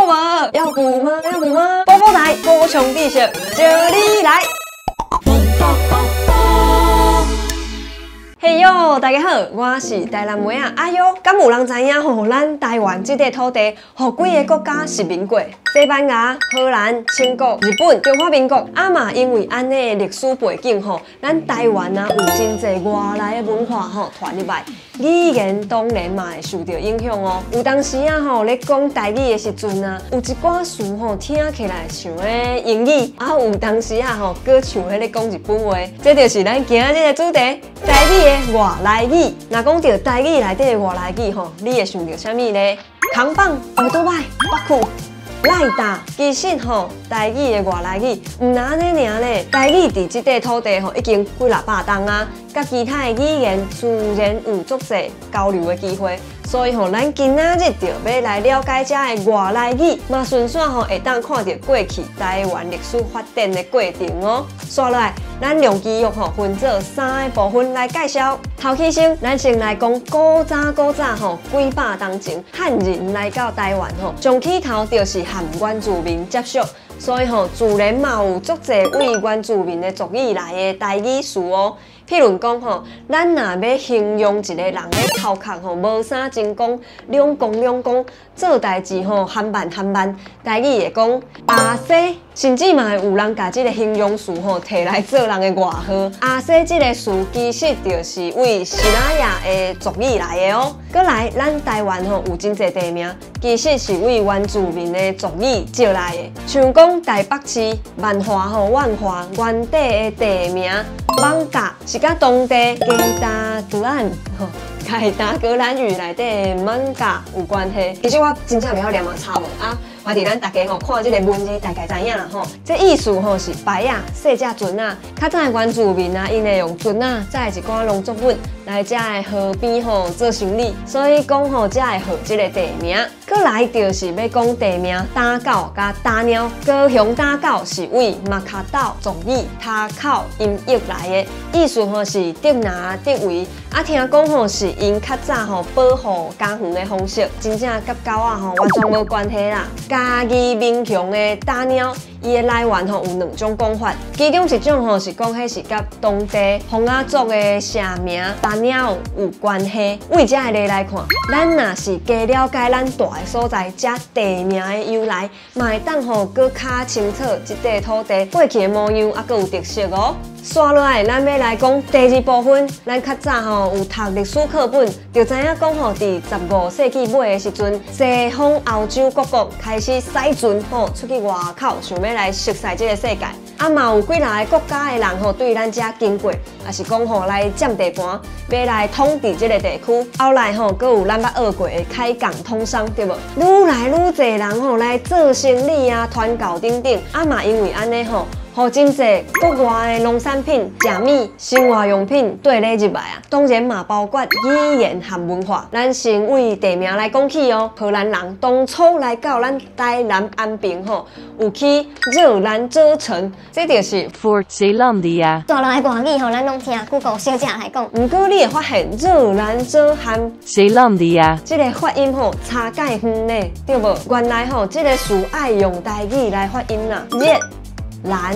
无？要补吗？要补吗？波波台高雄地小，这里来。嘿哟，大家好，我是台南妹啊阿优。敢有人知影吼？咱台湾这块土地，互几个国家殖民过？西班牙、荷兰、清国、日本、中华民国。啊嘛，因为安尼的历史背景吼，咱台湾啊有真侪外来的文化吼传入来，语言当然嘛会受到影响哦。有当时啊吼，咧讲台语的时阵啊，有一寡词吼听起来像咧英语，啊有当时啊吼，搁像迄咧讲日本话。这就是咱今仔日的主题，台语的外来语。若讲到台语内底的外来语吼，你会想到啥物呢？扛棒、耳朵摆、北区。赖打，其实吼，台语的外来语唔那安尼尔咧。台语伫即块土地吼，已经几600年啊，甲其他的语言自然有足侪交流的机会。所以吼，咱今仔日就要来了解遮的外来语，嘛顺便吼会当看到过去台湾历史发展的过程哦。刷落来，咱用基约吼分做3个部分来介绍。头起先，咱先来讲古早吼，几百年前汉人来到台湾吼，上起头就是和原住民接触。所以吼，自然嘛有足侪为原住民的族语来的台语词哦。譬如讲吼，咱若要形容一个人的头壳吼无啥精光，两光，做代志吼含慢，台语会讲阿西，甚至嘛有人甲即个形容词吼摕来做人的外号。阿西即个词其实就是为西拉雅的族语来的哦。搁来，咱台湾吼有真侪地名，其实是为原住民的族语借来的，像讲台北市、万华吼、万华原地的地名。艋舺是甲当地加达格兰吼，加达格兰语内底的艋舺有关系。其实我真正袂晓念嘛，差无啊。我伫咱大家吼看即个文字，大概知影啦吼。这意思吼是白啊、细只船啊，较早的原住民啊，因会用船啊，载一寡农作物来遮的河边吼做行李，所以讲吼遮会号即个地名。搁来就是要讲地名打狗甲打鸟，高雄打狗是为马卡岛族语他口音译来的，意思吼是得拿得为。啊，听讲吼是因较早吼保护家园的方式，真正甲狗仔吼完全无关系啦。嘉义民雄的打鸟，伊的来源吼有2种讲法，其中一种吼是讲迄是甲当地洪阿族的社名打鸟有关系。为遮个例来看，咱若是加了解咱大的所在，遮地名的由来，嘛会当吼搁较清楚即块土地过去的模样，啊，搁有特色哦。刷落来，咱要来讲第2部分。咱较早吼有读历史课本，就知影讲吼，伫15世纪末的时阵，西方欧洲各国开始驶船吼出去外口，想要来熟悉这个世界。啊嘛有几哪个国家的人吼对咱遮经过，也是讲吼来占地盘，要来统治这个地区。后来吼，搁有咱捌学过的开港通商，对无？愈来愈侪人吼来做生意啊，团购等等。啊嘛因为安尼吼。互真侪国外的农产品、食米、生活用品缀咧入来啊，当然嘛包括语言和文化。咱先为地名来讲起哦，荷兰人当初来到咱台南安平吼，有去热兰遮城，这就是 Fort Zeelandia。大陆的外语吼，咱拢听 Google 小姐来讲。不过你会发现热兰遮和 Zeelandia 这个发音吼差介远呢，对无？原来吼这个词爱用台语来发音啦，热。兰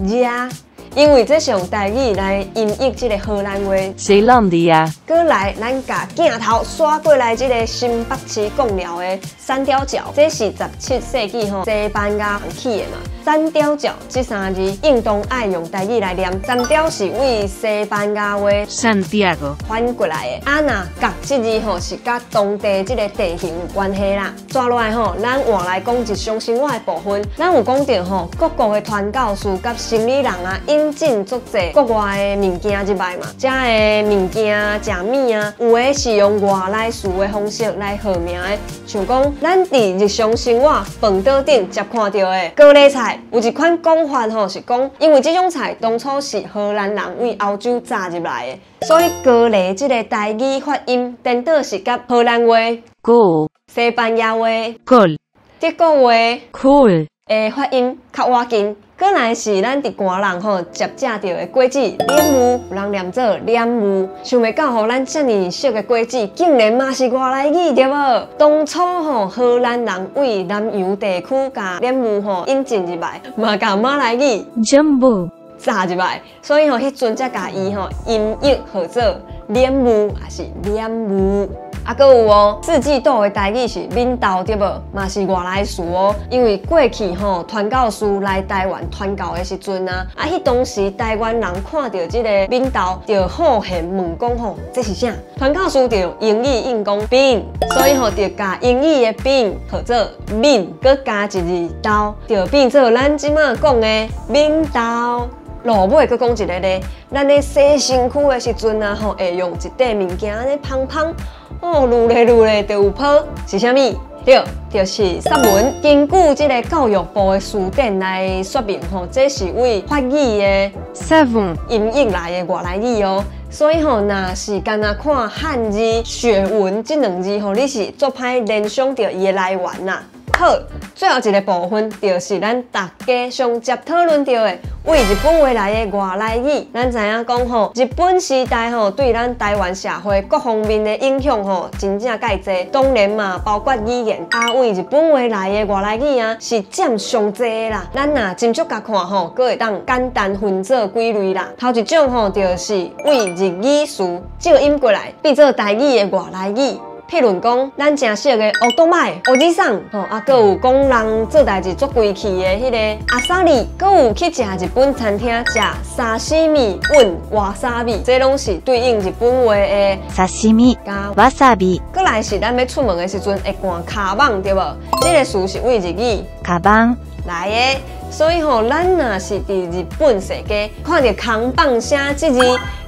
家，因为这是用台语来音译这个荷兰话。Zeelandia。过来，咱甲镜头刷过来这个新北市讲了的三貂角，这是17世纪吼西班牙人起的嘛。三貂角这3字，应当爱用台语来念。三貂是为西班牙话 Santiago 翻过来的。啊那角这字吼是甲当地这个地形有关系啦。抓落来吼，咱换来讲日常生活的部分。咱有讲到吼，各国的传教士甲生理人啊，引进足侪国外的物件入来嘛。遮的物件、食米啊，有的是用外来词的方式来号名的，像讲咱伫日常生活饭桌顶接看到的高丽菜。有一款讲法吼是讲，因为这种菜当初是荷兰人为欧洲炸入来的，所以高丽这个台语发音颠倒是甲荷兰话、Go 西班牙话、 Gol 德国话、Cool 的发音较瓦紧。过来是咱伫寒人吼接食到的果子莲雾，有人念做莲雾。想袂到吼，咱遮尔俗的果子，竟然嘛是外来语对无？当初吼荷兰人为南洋地区甲莲雾吼引进入来，嘛甲马来语 Jumbo. 炸入来，所以吼迄阵才甲伊吼音译号做莲雾，也是莲雾。啊，搁有哦，四季豆的台语是闽豆对无？嘛是外来词哦。因为过去吼，传教士来台湾传教的时阵啊，迄当时台湾人看到即个闽豆，就好现问讲吼，这是啥？传教士就用英语应讲 bean， 所以吼就加英语的 bean 号做 bean， 搁加一字豆，就变做咱即马讲的闽豆。落尾佮讲一个咧，咱咧洗身躯的时阵啊，吼会用一块物件安尼芳芳，哦，愈来愈来就有泡，是啥物？对，就是沙文。根据即个教育部的词典来说明吼，这是为法语的 Savon. 音译来的外来语哦。所以吼，若是干那看汉字、学文这两字吼，你是做歹联想到伊的来源啦。好，最后一个部分就是咱大家上接讨论到的为日本话来的外来语。咱知影讲吼，日本时代吼对咱台湾社会各方面的影响吼，真正介济。当然嘛，包括语言啊，为日本话来的外来语啊，是占上济的啦。咱若斟酌甲看吼，阁会当简单分做几类啦。头一种吼，就是为日语词照音过来变做台语的外来语。譬如讲，咱正熟的奥多麦、奥吉桑，吼，啊，搁有讲人做代志做贵气的迄个阿萨里，搁有去食日本餐厅食沙西米混瓦萨米，这拢是对应日本话的 Sashimi. 加 Wasabi. 搁来是咱要出门的时阵会赶卡网对无？这个词是为日语 Kaban. 来的，所以吼，咱若是伫日本世界看到扛棒写这字，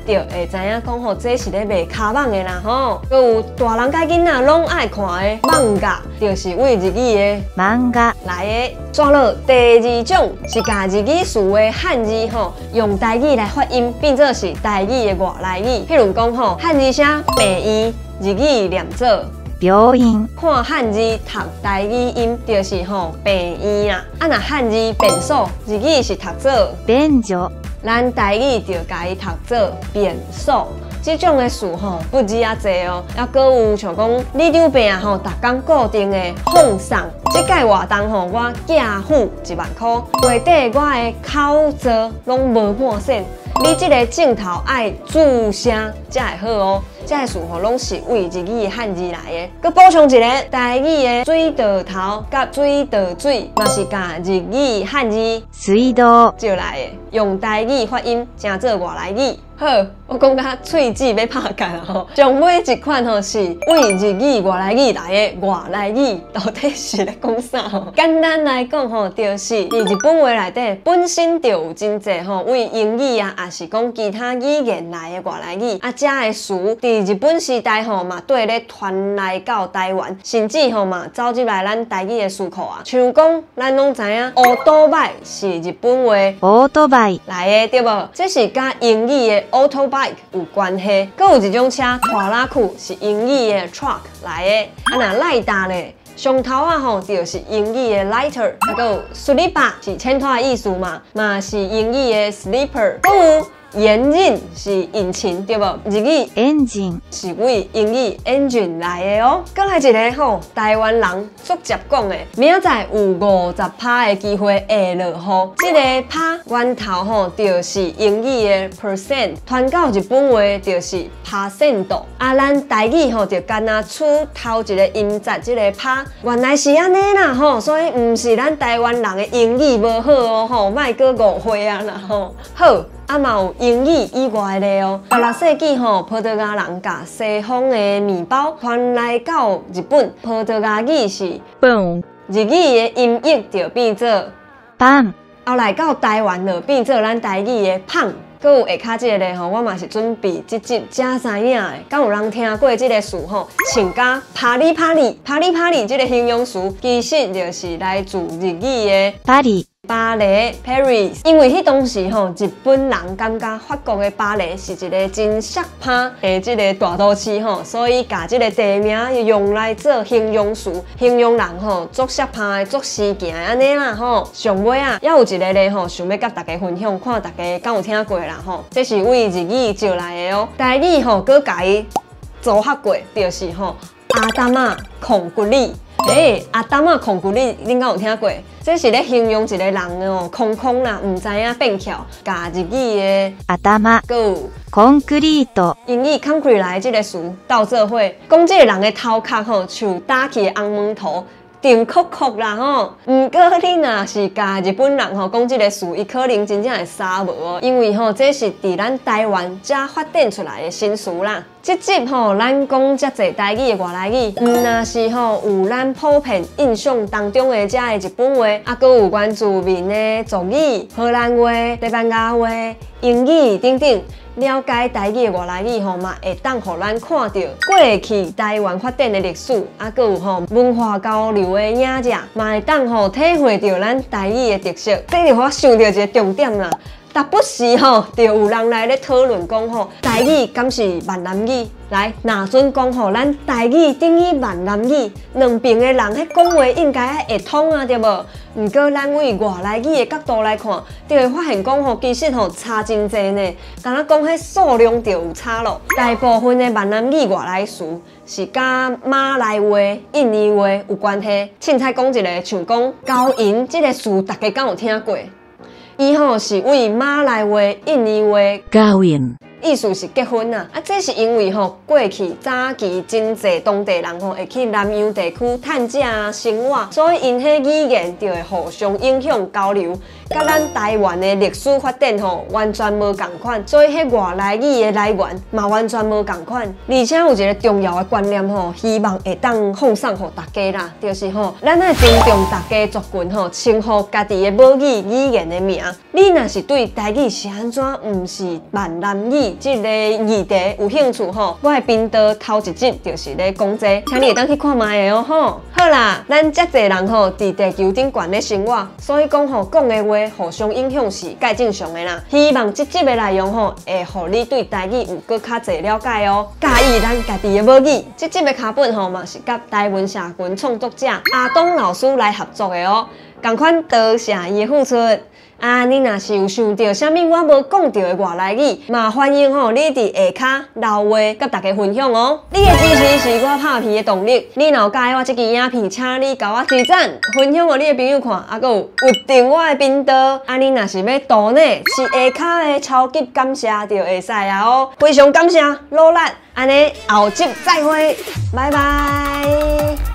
就会知影讲吼，这是咧卖卡棒的啦吼。搁有大人甲囡仔拢爱看的漫画，就是为日语的 Manga. 来的。抓落第二种是甲日语词的汉字吼，用台语来发音，变做是台语的外来语。譬如讲吼，汉字写病院，日语念做病院。看汉字读台语音，就是吼病院啦。啊，若汉字便所，日语是读做便所。咱台语就甲伊读做便所。这种的词吼不止啊济哦，还阁有像讲你张病吼，逐工固定的放送。这届活动吼，我寄付1万块，月底我的口罩拢无半线。你这个镜头爱注声才会好哦。这个词吼拢是为日语的汉字来的。佮补充一个台语的水道头甲水道水，嘛是甲日语汉字水道。照来的，用台语发音成做外来语。好，我讲甲喙齿要拍干啦吼。上尾一款吼是为日语外来语来的外来语，到底是咧讲啥吼？简单来讲吼，就是伫日本话内底本身就有真济吼为英语啊，也是讲其他语言来的外来语啊，遮的词伫日本时代吼嘛对咧传来到台湾，甚至吼嘛走入来咱台语的词库啊。像讲咱拢知影，乌多摆是日本话 Autobike. 来的对无？这是甲英语的 autobike 有关系。搁有一种车拖拉库是英语的 truck 来的。啊，若赖大咧，上头啊吼就是英语的 lighter， 啊搁有 slipper 是牵拖的意思嘛，嘛是英语的 slipper。搁有延刃是引擎对无？日语 Engine. 是为英语 engine 来的哦。再来一个吼，台湾人足接讲的，明仔载有50%的机会会落雨。这个趴源头吼，就是英语的 percent， 传到日本话就是 percent 度。啊，咱台语吼就干那出头一个音节，这个趴原来是安尼啦吼，所以唔是咱台湾人的英语无好哦吼，莫搁误会啊啦吼。好。啊嘛有英语以外的哦，16世纪吼，葡萄牙人甲西方的面包传来到日本，葡萄牙语是 Boom. 日语的音译就变做 Bam. 后来到台湾就变做咱台语的胖。搁有下骹这个吼，我嘛是准备这集才知影的。敢有人听过这个词吼？像甲啪哩啪哩，啪哩啪哩这个形容词，其实就是来自日语的 Party. 巴黎 Paris， 因为迄当时日本人感觉法国的巴黎是一个真色趴的这个大都市所以把这个地名用来做形容词，形容人足色趴的、足死行的安尼啦上尾啊，还有一个咧想要甲大家分享，看大家敢有听过啦这是为日语招来的哦。台语佮家己组合过，就是阿达玛孔骨力。阿达玛孔骨力，恁敢有听过？这是咧形容一个人空啦，唔知影变巧，甲日语的頭、有コンクリート、英语 concrete 来这个词到做伙，讲这个人的头壳像打起的红毛头。定酷酷啦毋过你若是甲日本人讲这个词，伊可能真正会傻无哦，因为这是伫咱台湾才发展出来的新词啦。这集咱讲遮济台语的外来语，若是有咱普遍印象当中的遮的日本话，搁有原住民的族语、荷兰话、西班牙话、英语等等。了解台语的外来语嘛会当互咱看到过去台湾发展的历史，搁有文化交流的影子，嘛会当体会到咱台语的特色。这就我想到一个重点啦。但不时就有人来咧讨论讲台语敢是闽南语？来，若准讲咱台语等于闽南语，两边的人迄讲话应该会通啊，对无？毋过咱为外来语的角度来看，就会发现讲其实差真济呢。敢若讲迄数量就有差咯。大部分的闽南语外来词是甲马来话、印尼话有关系。凊彩讲一个，像讲高音这个词，大家敢有听过？伊是为马来话、印尼话高音，意思是结婚啊。这是因为过去早期真济当地人会去南洋地区探假生活，所以因迄语言就会互相影响交流，甲咱台湾的历史发展完全无共款，所以迄外来语的来源嘛完全无共款。而且有一个重要的观念希望会当奉送互大家啦，就是咱爱尊重大家族群称呼家己的母语言的名。你若是对台语是安怎，毋是闽南语这个议题有兴趣我的频道头一集就是咧讲这，请你会当去看卖的好啦，咱遮侪人伫地球顶悬咧生活，所以讲讲的话互相影响是介正常的啦。希望这集的内容会互你对台语有搁较侪了解哦。介意咱家己的母语，这集的脚本嘛是甲台湾社群创作者阿东老师来合作的哦，同款多谢伊的付出。你若是有想到啥物我无讲到的外来语，嘛欢迎你伫下骹留话甲大家分享哦。你的支持是我拍片的动力。你若有喜欢我这支影片，请你甲我点赞、分享给你的朋友看，搁有订我的频道。你若是要抖内，是下骹的超级感谢就会使啊哦。非常感谢，努力，安尼后集再会，拜拜。